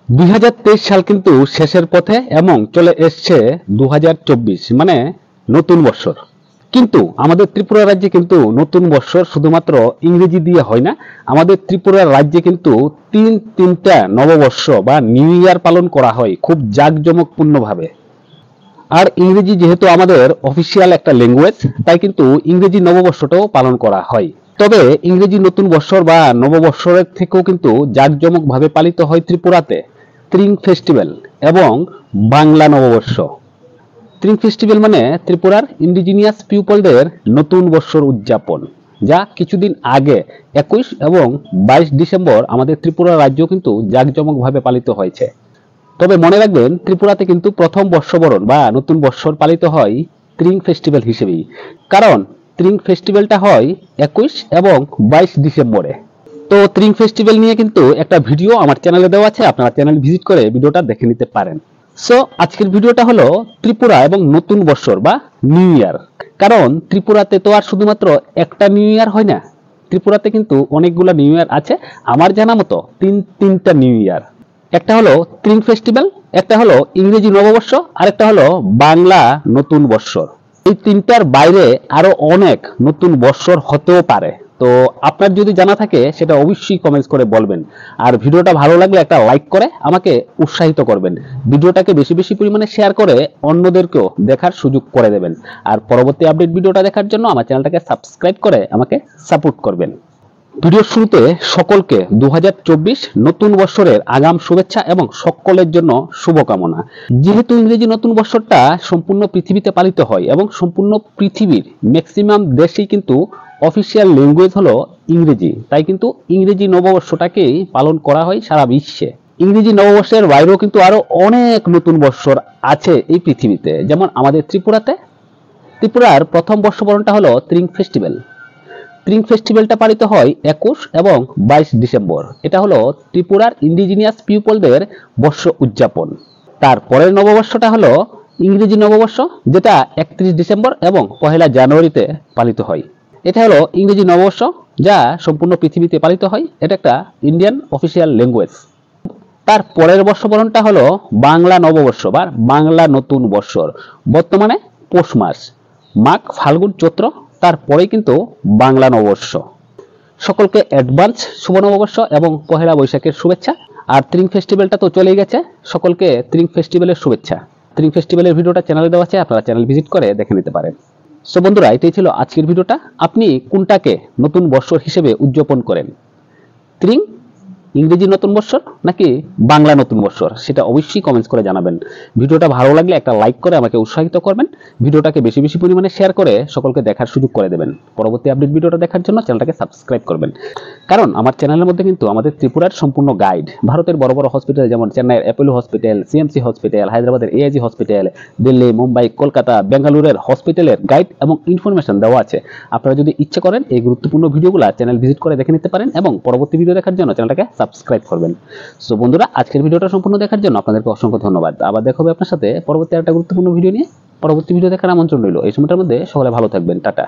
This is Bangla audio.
2023 সাল কিন্তু শেষের পথে এবং চলে এসছে 2024 মানে নতুন বছর। কিন্তু আমাদের ত্রিপুরা রাজ্যে কিন্তু নতুন বছর শুধুমাত্র ইংরেজি দিয়ে হয় না, আমাদের ত্রিপুরা রাজ্যে কিন্তু তিনটা নববর্ষ বা নিউ ইয়ার পালন করা হয় খুব জাঁকজমকপূর্ণভাবে। আর ইংরেজি যেহেতু আমাদের অফিসিয়াল একটা ল্যাঙ্গুয়েজ, তাই কিন্তু ইংরেজি নববর্ষটাও পালন করা হয়। তবে ইংরেজি নতুন বছর বা নববর্ষের থেকেও কিন্তু জাঁকজমকভাবে পালিত হয় ত্রিপুরাতে ত্রিং ফেস্টিভ্যাল এবং বাংলা নববর্ষ। ত্রিং ফেস্টিভ্যাল মানে ত্রিপুরার ইন্ডিজিনিয়াস পিপলদের নতুন বর্ষর উদযাপন, যা কিছুদিন আগে 21 এবং 22 ডিসেম্বর আমাদের ত্রিপুরা রাজ্য কিন্তু জাঁকজমকভাবে পালিত হয়েছে। তবে মনে রাখবেন, ত্রিপুরাতে কিন্তু প্রথম বর্ষবরণ বা নতুন বর্ষর পালিত হয় ত্রিং ফেস্টিভ্যাল হিসেবেই, কারণ ত্রিং ফেস্টিভ্যালটা হয় 21 এবং 22 ডিসেম্বরে। তো ত্রিং ফেস্টিভ্যাল নিয়ে কিন্তু একটা ভিডিও আমার চ্যানেলে দেওয়া আছে, আপনারা চ্যানেল ভিজিট করে ভিডিওটা দেখে নিতে পারেন। সো আজকের ভিডিওটা হলো ত্রিপুরা এবং নতুন বর্ষর বা নিউ ইয়ার। কারণ ত্রিপুরাতে তো আর শুধুমাত্র একটা নিউ ইয়ার হয় না, ত্রিপুরাতে কিন্তু অনেকগুলো নিউ ইয়ার আছে। আমার জানা মতো তিনটা নিউ ইয়ার। একটা হলো ত্রিং ফেস্টিভ্যাল, একটা হলো ইংরেজি নববর্ষ, আর একটা হলো বাংলা নতুন বৎসর। এই তিনটার বাইরে আরো অনেক নতুন বৎসর হতেও পারে। তো আপনার যদি জানা থাকে সেটা অবশ্যই কমেন্টস করে বলবেন। আর ভিডিওটা ভালো লাগলে একটা লাইক করে আমাকে উৎসাহিত করবেন। ভিডিওটাকে বেশি বেশি পরিমাণে শেয়ার করে অন্যদেরকেও দেখার সুযোগ করে দেবেন। আর পরবর্তী আপডেট ভিডিওটা দেখার জন্য আমার চ্যানেলটাকে সাবস্ক্রাইব করে আমাকে সাপোর্ট করবেন। ভিডিওর শুরুতে সকলকে 2024 নতুন বছরের আগাম শুভেচ্ছা এবং সকলের জন্য শুভকামনা। যেহেতু ইংরেজি নতুন বছরটা সম্পূর্ণ পৃথিবীতে পালিত হয় এবং সম্পূর্ণ পৃথিবীর ম্যাক্সিমাম দেশেই কিন্তু অফিসিয়াল ল্যাঙ্গুয়েজ হলো ইংরেজি, তাই কিন্তু ইংরেজি নববর্ষটাকেই পালন করা হয় সারা বিশ্বে। ইংরেজি নববর্ষের বাইরেও কিন্তু আরো অনেক নতুন বৎসর আছে এই পৃথিবীতে। যেমন আমাদের ত্রিপুরার প্রথম বর্ষবরণটা হলো ত্রিং ফেস্টিভ্যাল। ত্রিং ফেস্টিভ্যালটা পালিত হয় 21 এবং 22 ডিসেম্বর। এটা হলো ত্রিপুরার ইন্ডিজিনিয়াস পিপলদের বর্ষ উদযাপন। তারপরের নববর্ষটা হলো ইংরেজি নববর্ষ, যেটা 31 ডিসেম্বর এবং 1 জানুয়ারিতে পালিত হয়। এটা হলো ইংরেজি নববর্ষ, যা সম্পূর্ণ পৃথিবীতে পালিত হয়। এটা একটা ইন্ডিয়ান অফিসিয়াল ল্যাঙ্গুয়েজ। তার পরের বর্ষবরণটা হলো বাংলা নববর্ষ বা বাংলা নতুন বৎসর। বর্তমানে পৌষ মাস, মাঘ, ফাল্গুন, চৈত্র, তারপরে কিন্তু বাংলা নববর্ষ। সকলকে অ্যাডভান্স শুভ নববর্ষ এবং 1 বৈশাখের শুভেচ্ছা। আর ত্রিং ফেস্টিভ্যালটা তো চলেই গেছে, সকলকে ত্রিং ফেস্টিভ্যালের শুভেচ্ছা। ত্রিং ফেস্টিভ্যালের ভিডিওটা চ্যানেলে দেওয়া আছে, আপনারা চ্যানেল ভিজিট করে দেখে নিতে পারেন। সো বন্ধুরা, এটাই ছিল আজকের ভিডিওটা। আপনি কোনটাকে নতুন বর্ষর হিসেবে উদযাপন করেন? ত্রিং ইংরেজি নতুন বৎসর নাকি বাংলা নতুন বৎসর, সেটা অবশ্যই কমেন্টস করে জানাবেন। ভিডিওটা ভালো লাগলে একটা লাইক করে আমাকে উৎসাহিত করবেন। ভিডিওটাকে বেশি বেশি পরিমাণে শেয়ার করে সকলকে দেখার সুযোগ করে দেবেন। পরবর্তী আপডেট ভিডিওটা দেখার জন্য চ্যানেলটাকে সাবস্ক্রাইব করবেন। কারণ আমার চ্যানেলের মধ্যে কিন্তু আমাদের ত্রিপুরার সম্পূর্ণ গাইড, ভারতের বড় বড় হসপিটাল যেমন চেন্নাইয়ের অ্যাপোলো হসপিটাল, সিএমসি হসপিটাল, হায়দ্রাবাদের এআইজি হসপিটাল, দিল্লি, মুম্বাই, কলকাতা, বেঙ্গালুরের হসপিটালের গাইড এবং ইনফরমেশন দেওয়া আছে। আপনারা যদি ইচ্ছে করেন এই গুরুত্বপূর্ণ ভিডিওগুলো চ্যানেল ভিজিট করে দেখে নিতে পারেন এবং পরবর্তী ভিডিও দেখার জন্য চ্যানেলটাকে সাবস্ক্রাইব করবেন। সো বন্ধুরা, আজকের ভিডিওটা সম্পূর্ণ দেখার জন্য আপনাদেরকে অসংখ্য ধন্যবাদ। আবার দেখা হবে আপনার সাথে পরবর্তী একটা গুরুত্বপূর্ণ ভিডিও নিয়ে। পরবর্তী ভিডিও দেখার আমন্ত্রণ রইল। এই সময়টার মধ্যে সকলে ভালো থাকবেন। টাটা।